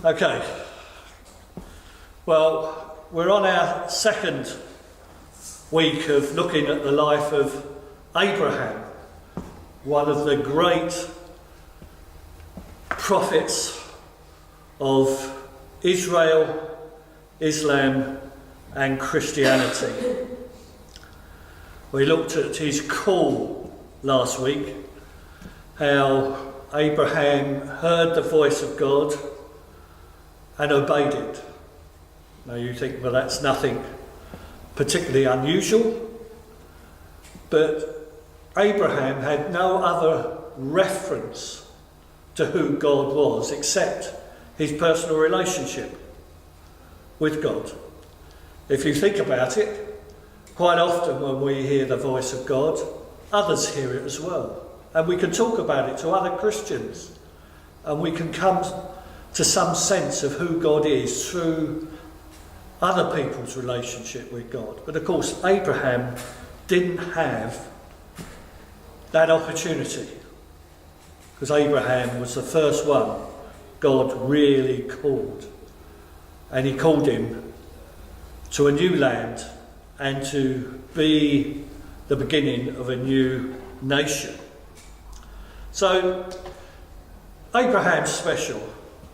Okay, well, we're on our second week of looking at the life of Abraham, one of the great prophets of Israel, Islam and Christianity. We looked at his call last week, how Abraham heard the voice of God and obeyed it. Now you think, well, that's nothing particularly unusual, but Abraham had no other reference to who God was except his personal relationship with God. If you think about it, quite often when we hear the voice of God, others hear it as well. And we can talk about it to other Christians, and we can come to some sense of who God is through other people's relationship with God. But of course, Abraham didn't have that opportunity, because Abraham was the first one God really called. And he called him to a new land and to be the beginning of a new nation. So, Abraham's special.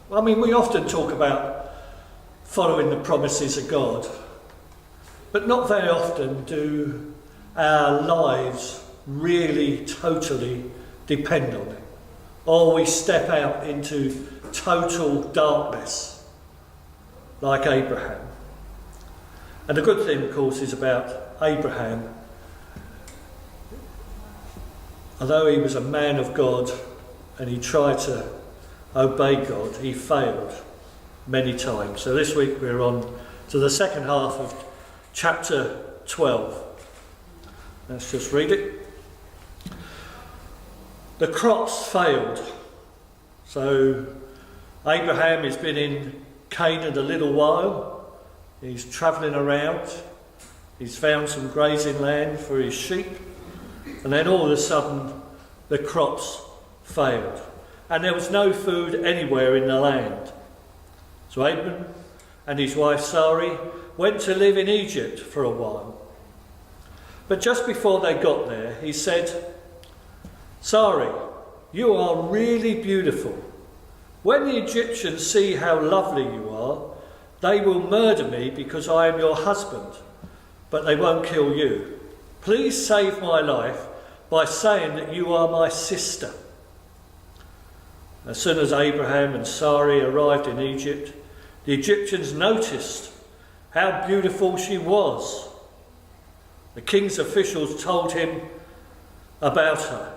I mean, we often talk about following the promises of God, but not very often do our lives really totally depend on it. Or we step out into total darkness, like Abraham. And the good thing, of course, is about Abraham, although he was a man of God and he tried to obey God, he failed many times. So this week we're on to the second half of chapter 12. Let's just read it. The crops failed. So Abraham has been in Canaan a little while. He's travelling around. He's found some grazing land for his sheep. And then all of a sudden the crops failed. And there was no food anywhere in the land. So Abram and his wife Sarai went to live in Egypt for a while. But just before they got there, he said, "Sarai, you are really beautiful. When the Egyptians see how lovely you are, they will murder me because I am your husband, but they won't kill you. Please save my life by saying that you are my sister." As soon as Abraham and Sarai arrived in Egypt, the Egyptians noticed how beautiful she was. The king's officials told him about her,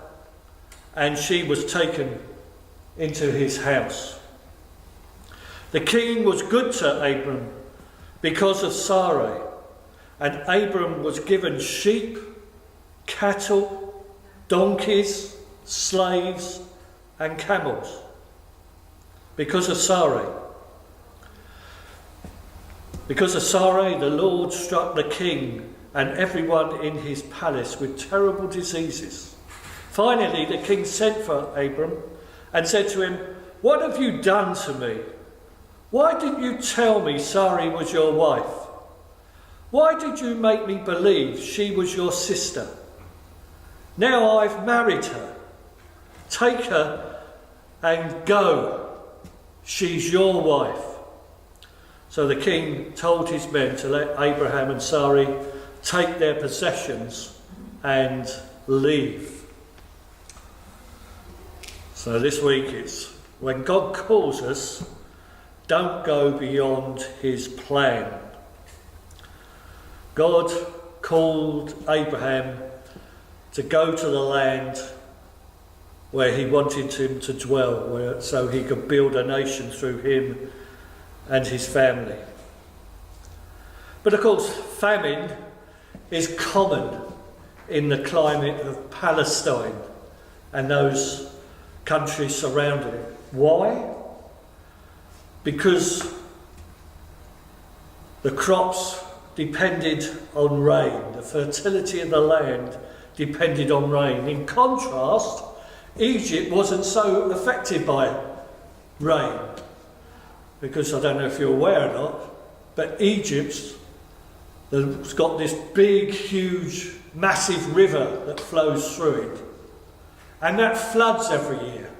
and she was taken into his house. The king was good to Abram because of Sarai, and Abram was given sheep, cattle, donkeys, slaves, and camels because of Sarai. Because of Sarai, the Lord struck the king and everyone in his palace with terrible diseases. Finally, the king sent for Abram and said to him, "What have you done to me? Why didn't you tell me Sarai was your wife? Why did you make me believe she was your sister? Now I've married her. Take her and go. She's your wife." So the king told his men to let Abraham and Sarai take their possessions and leave. So this week it's when God calls us, don't go beyond his plan. God called Abraham to go to the land where he wanted him to dwell, so he could build a nation through him and his family. But of course, famine is common in the climate of Palestine and those countries surrounding it. Why? Because the crops depended on rain. The fertility of the land depended on rain. In contrast, Egypt wasn't so affected by rain. because I don't know if you're aware or not, but Egypt's got this big, huge, massive river that flows through it. And that floods every year.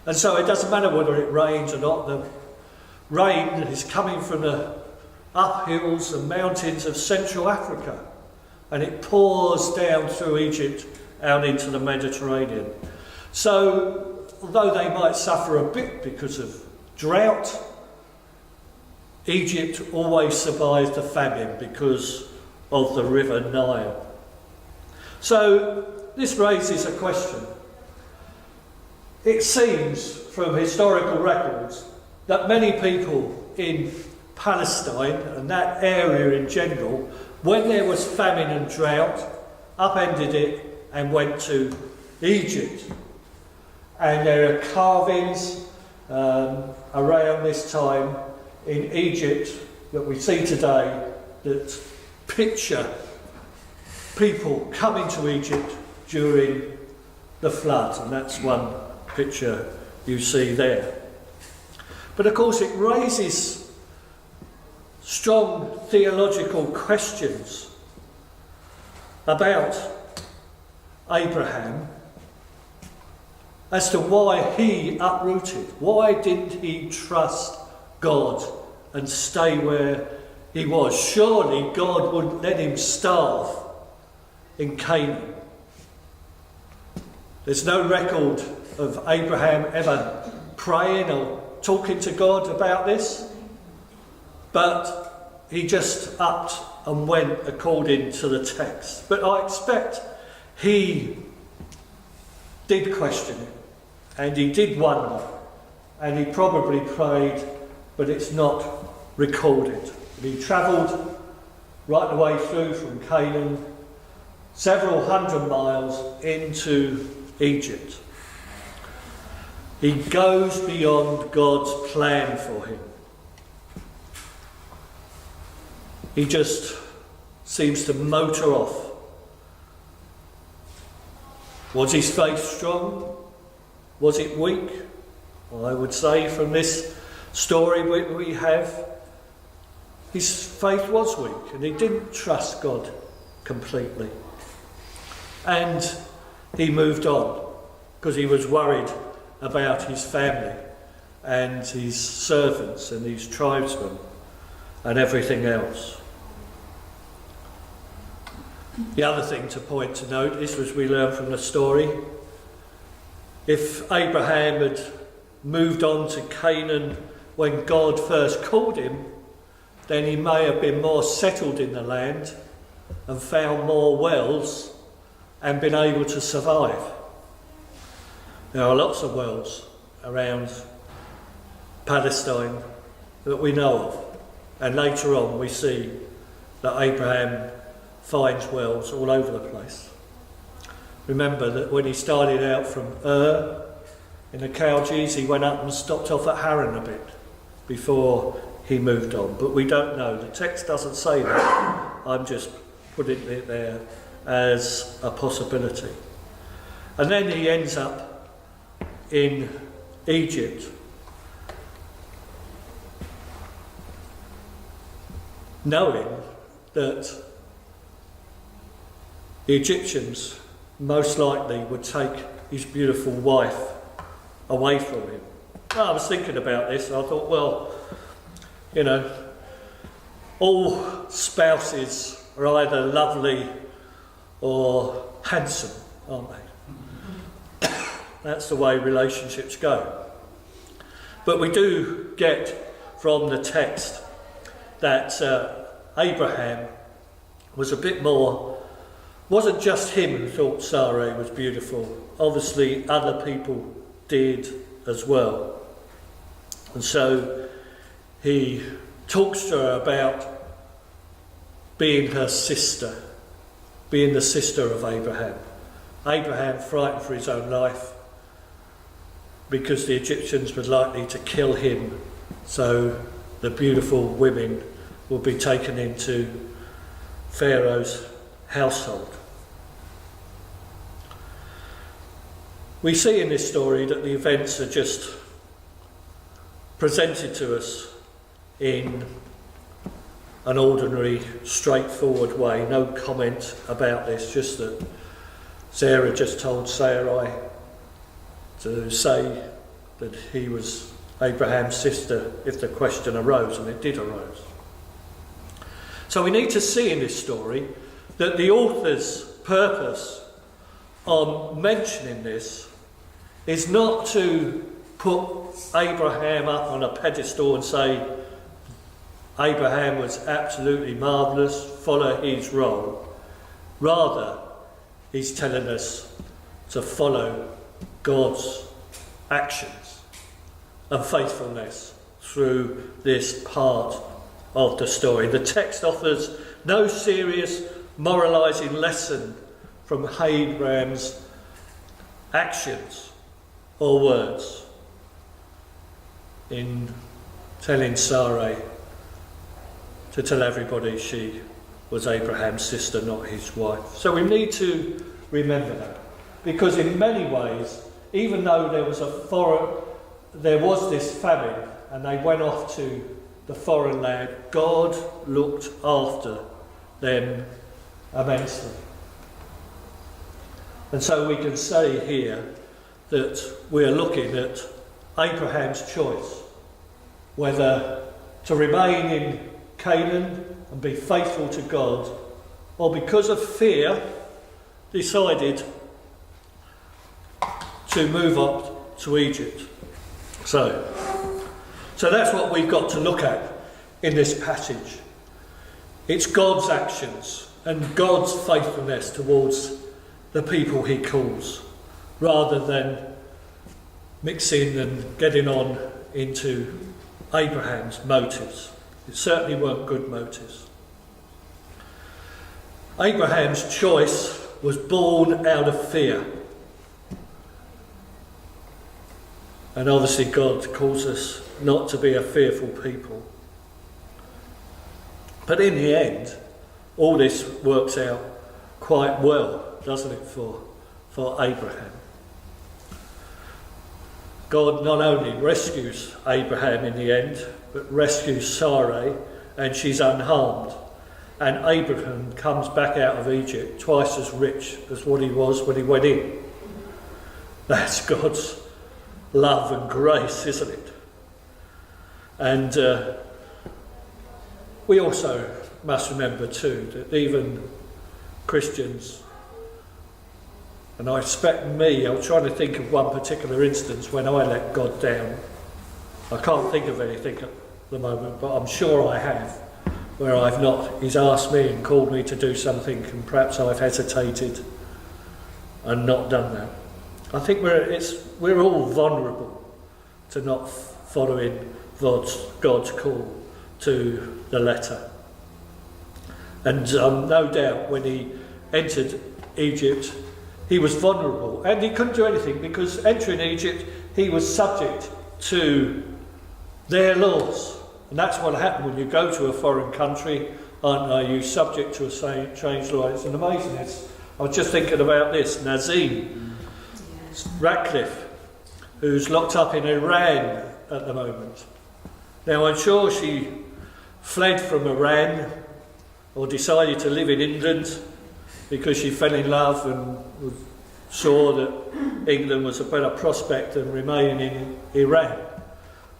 And so it doesn't matter whether it rains or not, the rain is coming from the uphills and mountains of Central Africa. And it pours down through Egypt out into the Mediterranean. So, although they might suffer a bit because of drought, Egypt always survives the famine because of the River Nile. So, this raises a question. It seems from historical records that many people in Palestine and that area in general, when there was famine and drought, upended it and went to Egypt. And there are carvings around this time in Egypt that we see today that picture people coming to Egypt during the flood, and that's one picture you see there. But of course it raises strong theological questions about Abraham as to why he uprooted. Why didn't he trust God and stay where he was? Surely God wouldn't let him starve in Canaan. There's no record of Abraham ever praying or talking to God about this, but he just upped and went according to the text. But I expect he did question it, and he did wonder, and he probably prayed, but it's not recorded. He travelled right the way through from Canaan, several hundred miles into Egypt. He goes beyond God's plan for him. He just seems to motor off. Was his faith strong? Was it weak? Well, I would say from this story we have, his faith was weak and he didn't trust God completely. And he moved on because he was worried about his family and his servants and his tribesmen and everything else. The other thing to point to note is, as we learn from the story, if Abraham had moved on to Canaan when God first called him, then he may have been more settled in the land and found more wells and been able to survive. There are lots of wells around Palestine that we know of, and later on we see that Abraham finds wells all over the place. Remember that when he started out from Ur in the Chaldees, he went up and stopped off at Haran a bit before he moved on, but we don't know. The text doesn't say that. I'm just putting it there as a possibility. And then he ends up in Egypt. Knowing that the Egyptians most likely would take his beautiful wife away from him. Well, I was thinking about this and I thought, well, you know, all spouses are either lovely or handsome, aren't they? That's the way relationships go. But we do get from the text that Abraham was a bit more, wasn't just him who thought Sarai was beautiful. Obviously other people did as well. And so he talks to her about being her sister, being the sister of Abraham. Abraham frightened for his own life because the Egyptians were likely to kill him, so the beautiful women would be taken into Pharaoh's household. We see in this story that the events are just presented to us in an ordinary, straightforward way. No comment about this, just that Sarah just told Sarai to say that he was Abraham's sister if the question arose, and it did arise. So we need to see in this story that the author's purpose on mentioning this is not to put Abraham up on a pedestal and say Abraham was absolutely marvellous, follow his role. Rather, he's telling us to follow God's actions and faithfulness through this part of the story. The text offers no serious moralising lesson from Abraham's actions or words in telling Sarai to tell everybody she was Abraham's sister, not his wife. So we need to remember that, because in many ways, even though there was this famine and they went off to the foreign land, God looked after them immensely. And so we can say here that we're looking at Abraham's choice, whether to remain in Canaan and be faithful to God, or because of fear decided to move up to Egypt. So that's what we've got to look at in this passage. It's God's actions and God's faithfulness towards the people he calls, rather than mixing and getting on into Abraham's motives. It certainly weren't good motives. Abraham's choice was born out of fear. And obviously God calls us not to be a fearful people. But in the end, all this works out quite well, doesn't it, for Abraham? God not only rescues Abraham in the end, but rescues Sarai, and she's unharmed. And Abraham comes back out of Egypt twice as rich as what he was when he went in. That's God's love and grace, isn't it? And we also must remember too that even Christians, and I expect I'm trying to think of one particular instance when I let God down. I can't think of anything at the moment, but I'm sure I have, where I've not, he's asked me and called me to do something and perhaps I've hesitated and not done that. I think we're all vulnerable to not following God's call to the letter. And no doubt when he entered Egypt, he was vulnerable and he couldn't do anything, because entering Egypt, he was subject to their laws. And that's what happened when you go to a foreign country, aren't you subject to a strange law? It's amazing. I was just thinking about this. Nazim Ratcliffe, who's locked up in Iran at the moment. Now, I'm sure she fled from Iran or decided to live in England because she fell in love and saw that England was a better prospect than remaining in Iran.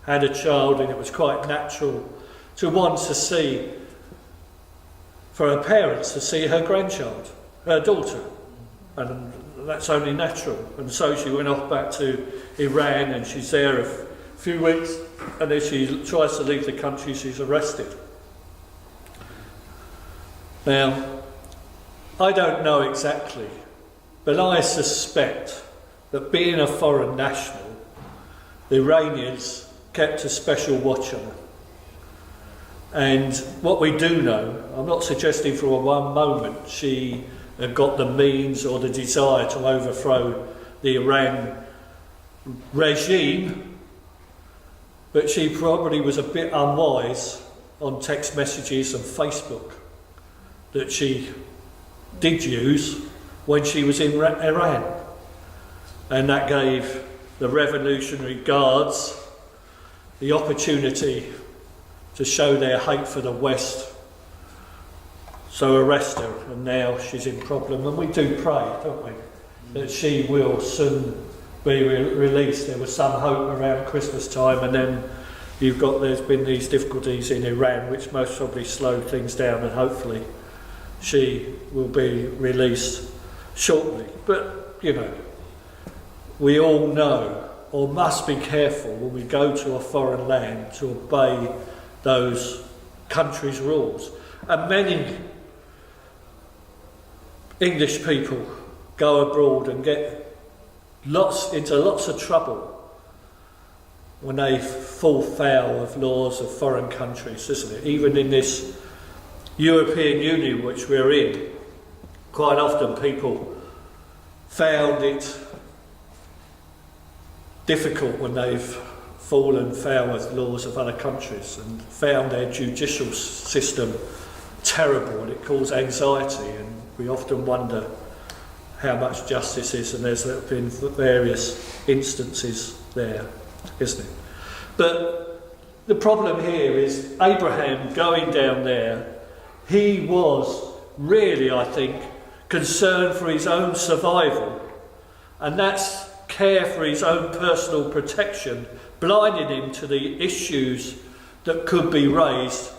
Had a child, and it was quite natural to want to see, for her parents to see her grandchild, her daughter. And that's only natural. And so she went off back to Iran, and she's there a few weeks, and as she tries to leave the country, she's arrested. Now, I don't know exactly, but I suspect that being a foreign national, the Iranians kept a special watch on her. And what we do know, I'm not suggesting for one moment she got the means or the desire to overthrow the Iran regime, but she probably was a bit unwise on text messages and Facebook that she did use when she was in Iran. And that gave the Revolutionary Guards the opportunity to show their hate for the West, so arrest her, and now she's in problem. And we do pray, don't we, that she will soon be released. There was some hope around Christmas time, and then there's been these difficulties in Iran, which most probably slowed things down, and hopefully she will be released shortly. But, you know, we all know, or must be careful when we go to a foreign land to obey those countries' rules. And many English people go abroad and get into lots of trouble when they fall foul of laws of foreign countries, isn't it? Even in this European Union which we're in, quite often people found it difficult when they've fallen foul of laws of other countries and found their judicial system terrible, and it caused anxiety, and we often wonder how much justice is, and there's been various instances there, isn't it? But the problem here is Abraham going down there, he was really, I think, concerned for his own survival, and that's care for his own personal protection, blinding him to the issues that could be raised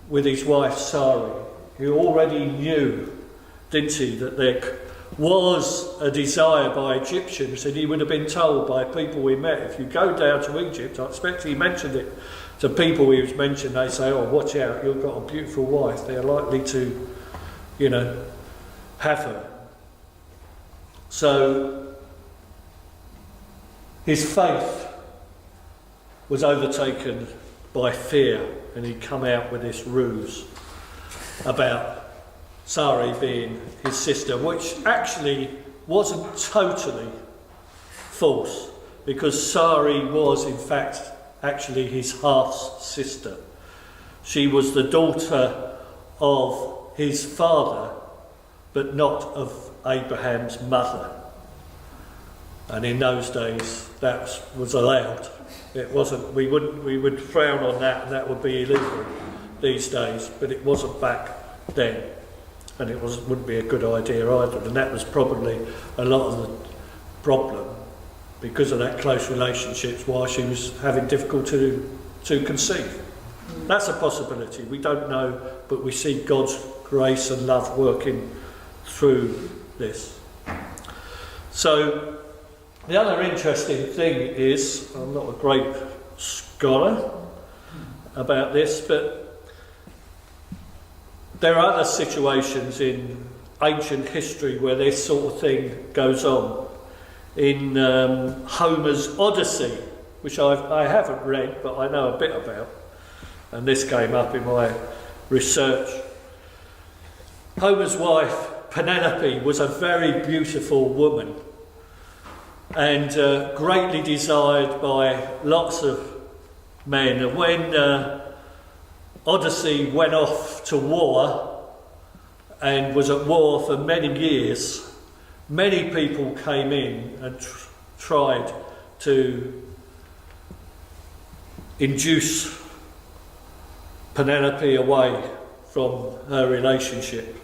with his wife Sarai. He already knew, didn't he, that there was a desire by Egyptians, and he would have been told by people we met, if you go down to Egypt, I expect he mentioned it to people he was mentioned, they say, oh, watch out, you've got a beautiful wife, they're likely to, you know, have her. So his faith was overtaken by fear, and he'd come out with this ruse about Sarai being his sister, which actually wasn't totally false, because Sarai was in fact actually his half-sister. She was the daughter of his father, but not of Abraham's mother. And in those days that was allowed. It wasn't, we would frown on that, and that would be illegal these days, but it wasn't back then. And it wouldn't be a good idea either, and that was probably a lot of the problem, because of that close relationships, why she was having difficulty to conceive. That's a possibility, we don't know, but we see God's grace and love working through this. So the other interesting thing is, I'm not a great scholar about this, but there are other situations in ancient history where this sort of thing goes on. In Homer's Odyssey, which I haven't read, but I know a bit about, and this came up in my research. Homer's wife, Penelope, was a very beautiful woman, and greatly desired by lots of men. And when Odyssey went off to war and was at war for many years, many people came in and tried to induce Penelope away from her relationship.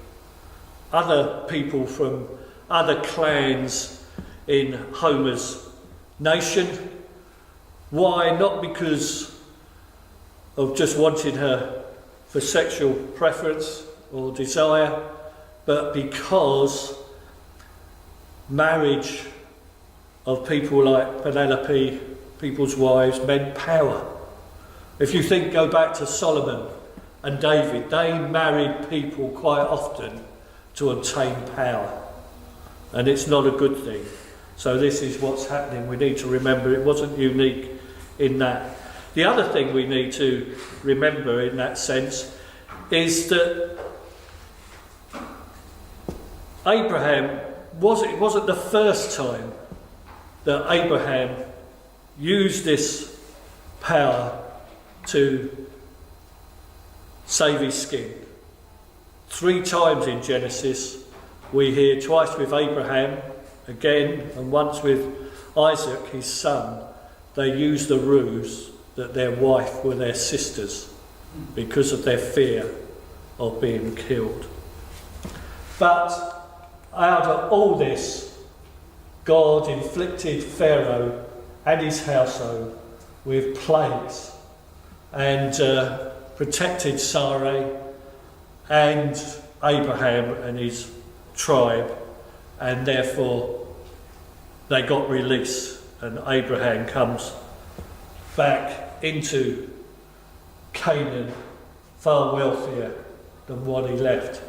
Other people from other clans in Homer's nation. Why? Not because of just wanting her for sexual preference or desire, but because marriage of people like Penelope, people's wives, meant power. If you go back to Solomon and David, they married people quite often to obtain power, and it's not a good thing. So this is what's happening. We need to remember it wasn't unique in that. The other thing we need to remember in that sense is that Abraham it wasn't the first time that Abraham used this power to save his skin. 3 times in Genesis we hear, twice with Abraham again, and once with Isaac, his son, they used the ruse that their wife were their sisters because of their fear of being killed. But out of all this, God inflicted Pharaoh and his household with plagues and protected Sarai and Abraham and his tribe, and therefore they got release, and Abraham comes back into Canaan far wealthier than what he left.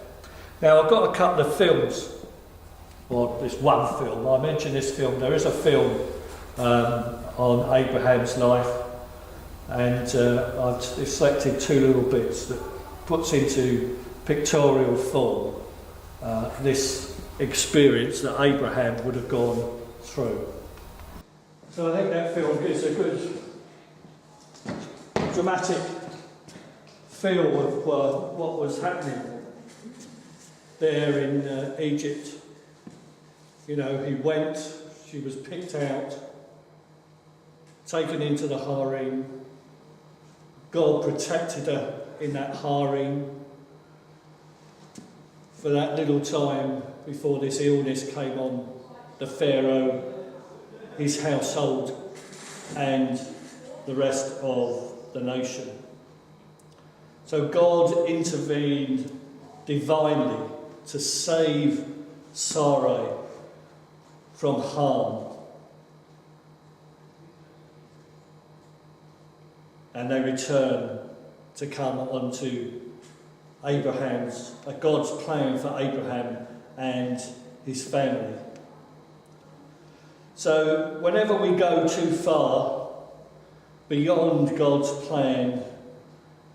Now, I've got a couple of films, or this one film. I mentioned this film. There is a film on Abraham's life, and I've selected two little bits that puts into pictorial form this experience that Abraham would have gone through. So I think that film gives a good dramatic feel of what was happening there in Egypt. You know, he went, she was picked out, taken into the harem. God protected her in that harem for that little time before this illness came on the Pharaoh, his household, and the rest of the nation. So God intervened divinely to save Sarai from harm. And they return to come onto God's plan for Abraham and his family. So whenever we go too far beyond God's plan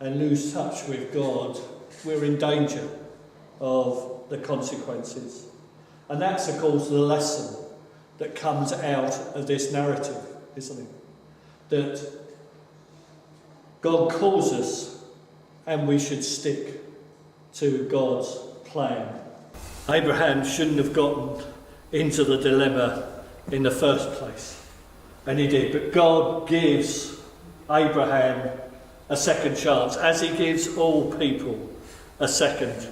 and lose touch with God, we're in danger of the consequences. And that's, of course, the lesson that comes out of this narrative, isn't it? That God calls us and we should stick to God's plan. Abraham shouldn't have gotten into the dilemma in the first place, and he did. But God gives Abraham a second chance, as he gives all people a second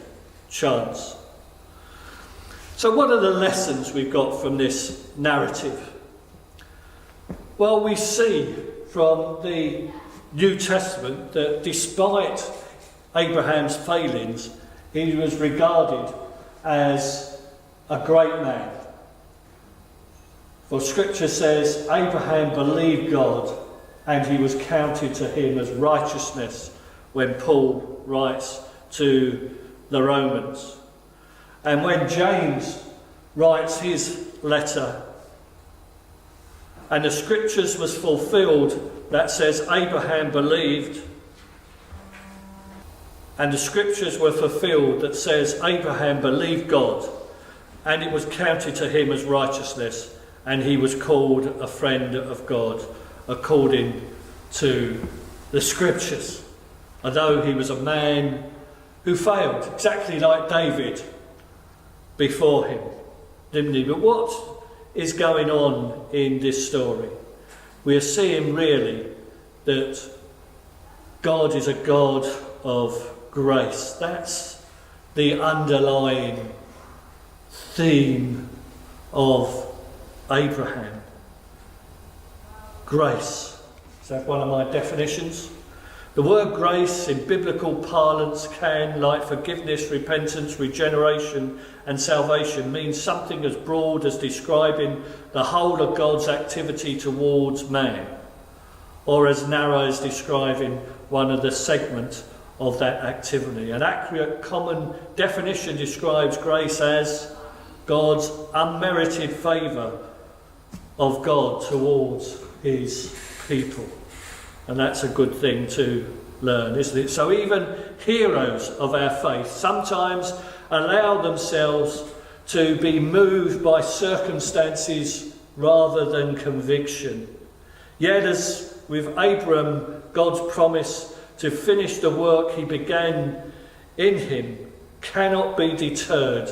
chance. So what are the lessons we've got from this narrative? Well, we see from the New Testament that despite Abraham's failings, he was regarded as a great man. For Scripture says, Abraham believed God and he was counted to him as righteousness, when Paul writes to the Romans. And when James writes his letter, and the Scriptures was fulfilled, that says Abraham believed, and the Scriptures were fulfilled that says Abraham believed God, and it was counted to him as righteousness, and he was called a friend of God, according to the Scriptures. Although he was a man who failed, exactly like David before him, didn't he? But what is going on in this story? We are seeing really that God is a God of grace. That's the underlying theme of Abraham. Grace. Is that one of my definitions? The word grace in biblical parlance can, like forgiveness, repentance, regeneration and salvation, mean something as broad as describing the whole of God's activity towards man, or as narrow as describing one of the segments of that activity. An accurate common definition describes grace as God's unmerited favour of God towards his people. And that's a good thing to learn, isn't it? So even heroes of our faith sometimes allow themselves to be moved by circumstances rather than conviction. Yet as with Abram, God's promise to finish the work he began in him cannot be deterred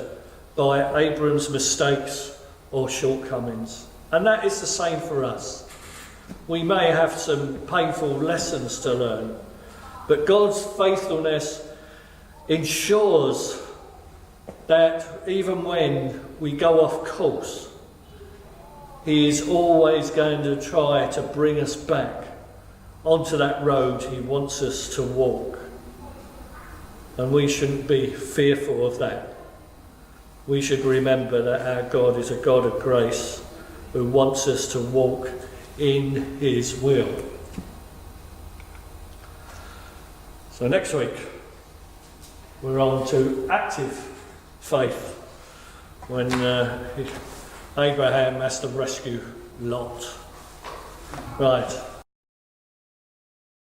by Abram's mistakes or shortcomings. And that is the same for us. We may have some painful lessons to learn, but God's faithfulness ensures that even when we go off course, He is always going to try to bring us back onto that road He wants us to walk. And we shouldn't be fearful of that. We should remember that our God is a God of grace who wants us to walk in His will. So next week we're on to active faith, when Abraham has to rescue Lot. Right.